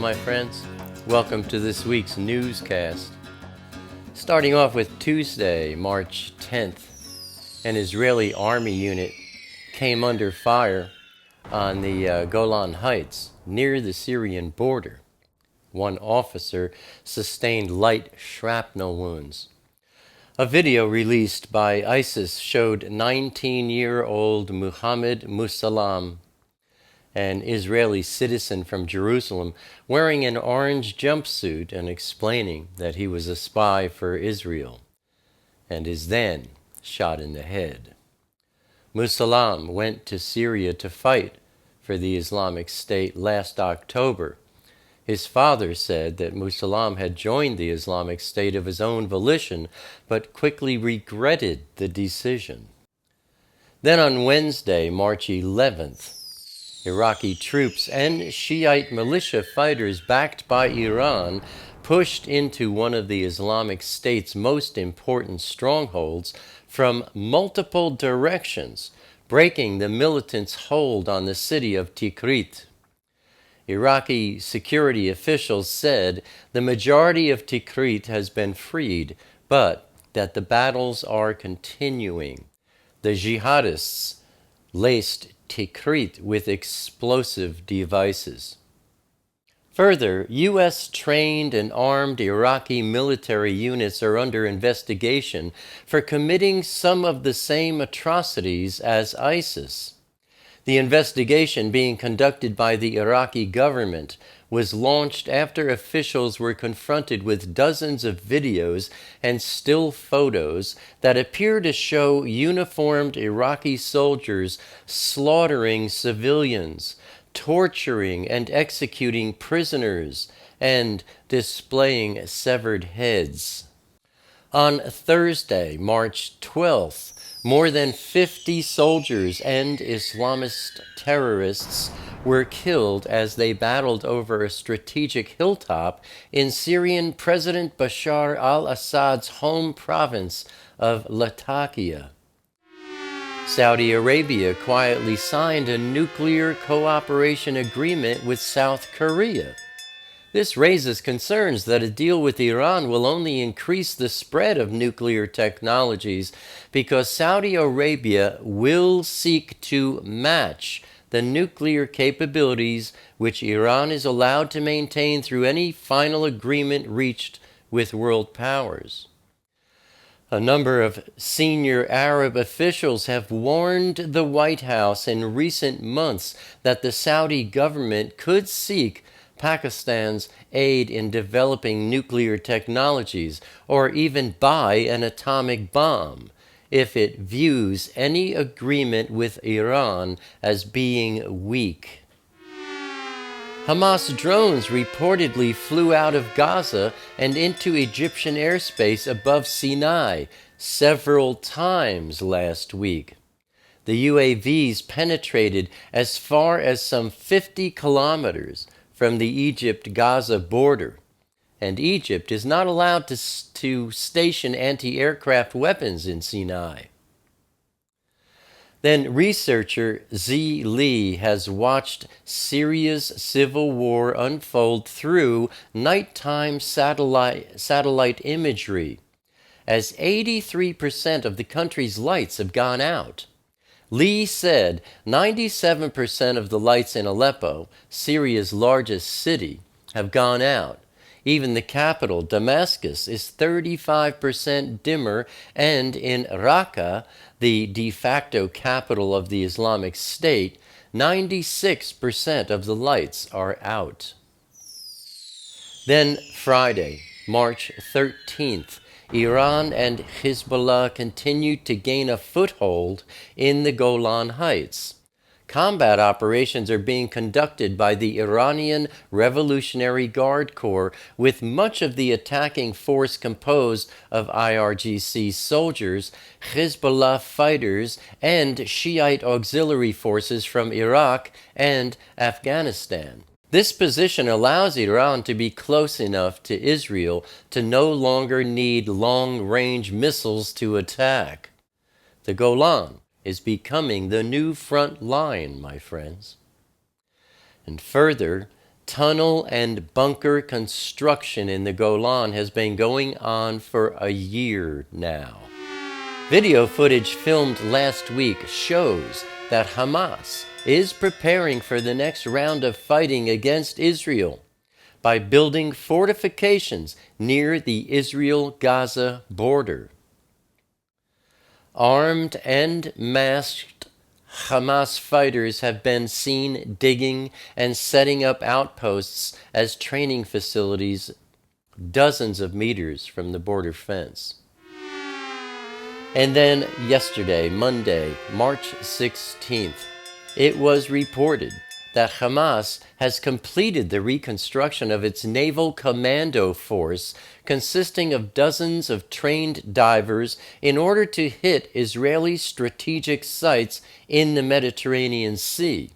Shalom, my friends. Welcome to this week's newscast. Starting off with Tuesday, March 10th, an Israeli army unit came under fire on the Golan Heights near the Syrian border. One officer sustained light shrapnel wounds. A video released by ISIS showed 19-year-old Muhammad Musalam, an Israeli citizen from Jerusalem, wearing an orange jumpsuit and explaining that he was a spy for Israel, and is then shot in the head. Musalam went to Syria to fight for the Islamic State last October. His father said that Musalam had joined the Islamic State of his own volition, but quickly regretted the decision. Then on Wednesday, March 11th, Iraqi troops and Shiite militia fighters backed by Iran pushed into one of the Islamic State's most important strongholds from multiple directions, breaking the militants' hold on the city of Tikrit. Iraqi security officials said the majority of Tikrit has been freed, but that the battles are continuing. The jihadists laced Tikrit with explosive devices. Further, U.S.-trained and armed Iraqi military units are under investigation for committing some of the same atrocities as ISIS. The investigation being conducted by the Iraqi government was launched after officials were confronted with dozens of videos and still photos that appear to show uniformed Iraqi soldiers slaughtering civilians, torturing and executing prisoners, and displaying severed heads. On Thursday, March 12th, more than 50 soldiers and Islamist terrorists were killed as they battled over a strategic hilltop in Syrian President Bashar al-Assad's home province of Latakia. Saudi Arabia quietly signed a nuclear cooperation agreement with South Korea. This raises concerns that a deal with Iran will only increase the spread of nuclear technologies because Saudi Arabia will seek to match the nuclear capabilities which Iran is allowed to maintain through any final agreement reached with world powers. A number of senior Arab officials have warned the White House in recent months that the Saudi government could seek Pakistan's aid in developing nuclear technologies, or even buy an atomic bomb, if it views any agreement with Iran as being weak. Hamas drones reportedly flew out of Gaza and into Egyptian airspace above Sinai several times last week. The UAVs penetrated as far as some 50 kilometers from the Egypt-Gaza border, and Egypt is not allowed to station anti-aircraft weapons in Sinai. Then researcher Z. Lee has watched Syria's civil war unfold through nighttime satellite imagery, as 83% of the country's lights have gone out. Lee said 97% of the lights in Aleppo, Syria's largest city, have gone out. Even the capital, Damascus, is 35% dimmer, and in Raqqa, the de facto capital of the Islamic State, 96% of the lights are out. Then Friday, March 13th, Iran and Hezbollah continued to gain a foothold in the Golan Heights. Combat operations are being conducted by the Iranian Revolutionary Guard Corps, with much of the attacking force composed of IRGC soldiers, Hezbollah fighters, and Shiite auxiliary forces from Iraq and Afghanistan. This position allows Iran to be close enough to Israel to no longer need long-range missiles to attack. The Golan is becoming the new front line, my friends. And further, tunnel and bunker construction in the Golan has been going on for a year now. Video footage filmed last week shows that Hamas is preparing for the next round of fighting against Israel by building fortifications near the Israel-Gaza border. Armed and masked Hamas fighters have been seen digging and setting up outposts as training facilities dozens of meters from the border fence. And then yesterday, Monday, March 16th, it was reported that Hamas has completed the reconstruction of its naval commando force consisting of dozens of trained divers in order to hit Israeli strategic sites in the Mediterranean Sea.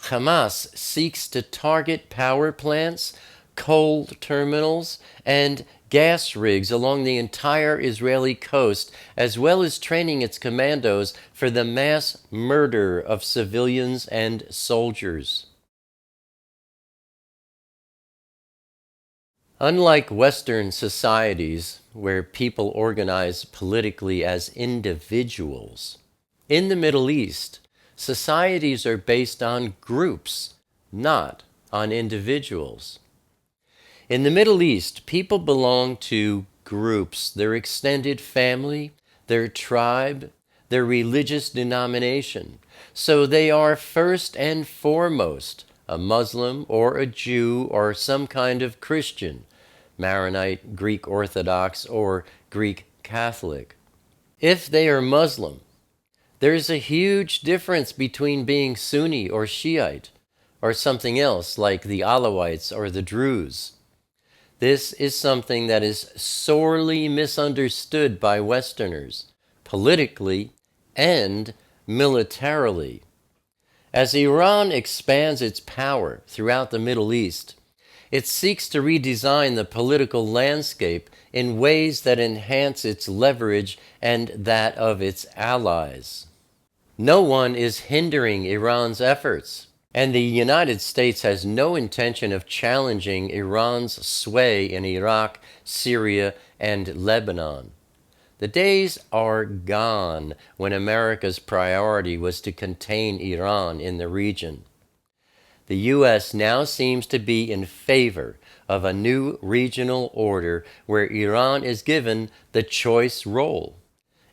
Hamas seeks to target power plants, coal terminals, and gas rigs along the entire Israeli coast, as well as training its commandos for the mass murder of civilians and soldiers. Unlike Western societies, where people organize politically as individuals, in the Middle East, societies are based on groups, not on individuals. In the Middle East, people belong to groups, their extended family, their tribe, their religious denomination. So they are first and foremost a Muslim or a Jew or some kind of Christian, Maronite, Greek Orthodox, or Greek Catholic. If they are Muslim, there's a huge difference between being Sunni or Shiite, or something else like the Alawites or the Druze. This is something that is sorely misunderstood by Westerners, politically and militarily. As Iran expands its power throughout the Middle East, it seeks to redesign the political landscape in ways that enhance its leverage and that of its allies. No one is hindering Iran's efforts, and the United States has no intention of challenging Iran's sway in Iraq, Syria, and Lebanon. The days are gone when America's priority was to contain Iran in the region. The U.S. now seems to be in favor of a new regional order where Iran is given the choice role.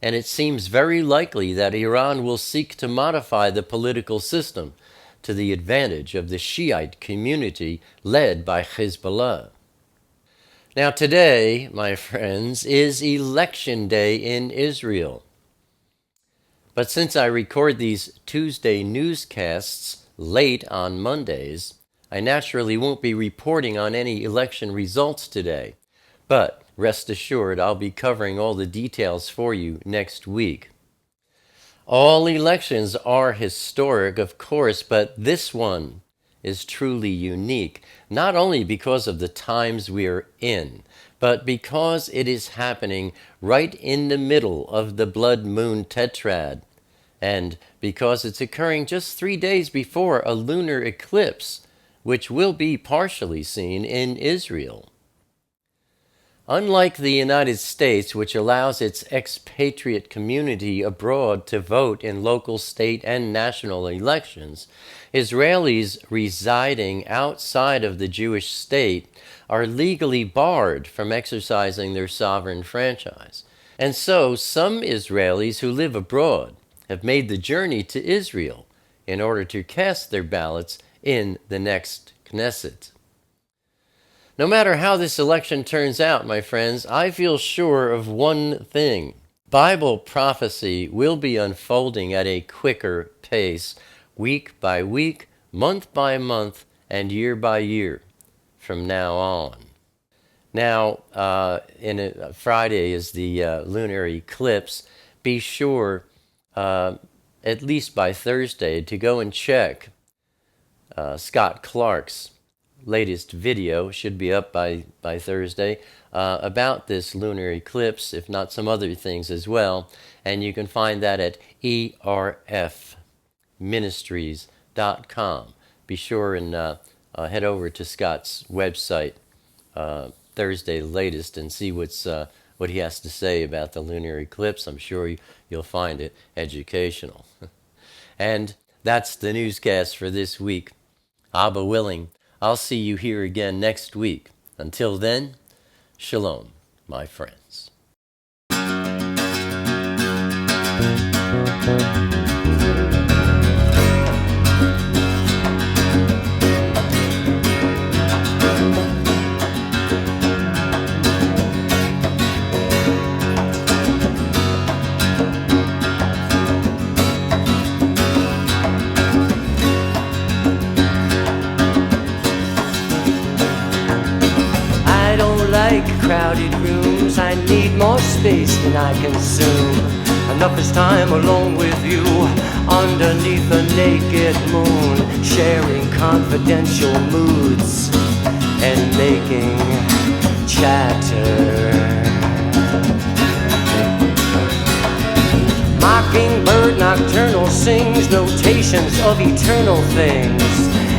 And it seems very likely that Iran will seek to modify the political system to the advantage of the Shiite community led by Hezbollah. Now today, my friends, is election day in Israel. But since I record these Tuesday newscasts late on Mondays, I naturally won't be reporting on any election results today. But rest assured, I'll be covering all the details for you next week. All elections are historic, of course, but this one is truly unique, not only because of the times we're in, but because it is happening right in the middle of the blood moon tetrad, and because it's occurring just 3 days before a lunar eclipse, which will be partially seen in Israel. Unlike the United States, which allows its expatriate community abroad to vote in local, state, and national elections, Israelis residing outside of the Jewish state are legally barred from exercising their sovereign franchise. And so some Israelis who live abroad have made the journey to Israel in order to cast their ballots in the next Knesset. No matter how this election turns out, my friends, I feel sure of one thing. Bible prophecy will be unfolding at a quicker pace, week by week, month by month, and year by year from now on. Now, Friday is the lunar eclipse. Be sure, at least by Thursday, to go and check Scott Clark's latest video, should be up by Thursday, about this lunar eclipse, if not some other things as well. And you can find that at erfministries.com. Be sure and head over to Scott's website Thursday the latest and see what he has to say about the lunar eclipse. I'm sure you'll find it educational. And that's the newscast for this week. Abba willing, I'll see you here again next week. Until then, shalom, my friends. Crowded rooms, I need more space than I consume. Enough is time alone with you, underneath a naked moon, sharing confidential moods and making chatter. Mockingbird nocturnal sings notations of eternal things,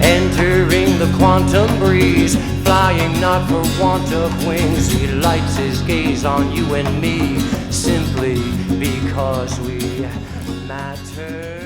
entering the quantum breeze, flying not for want of wings. He lights his gaze on you and me, simply because we matter.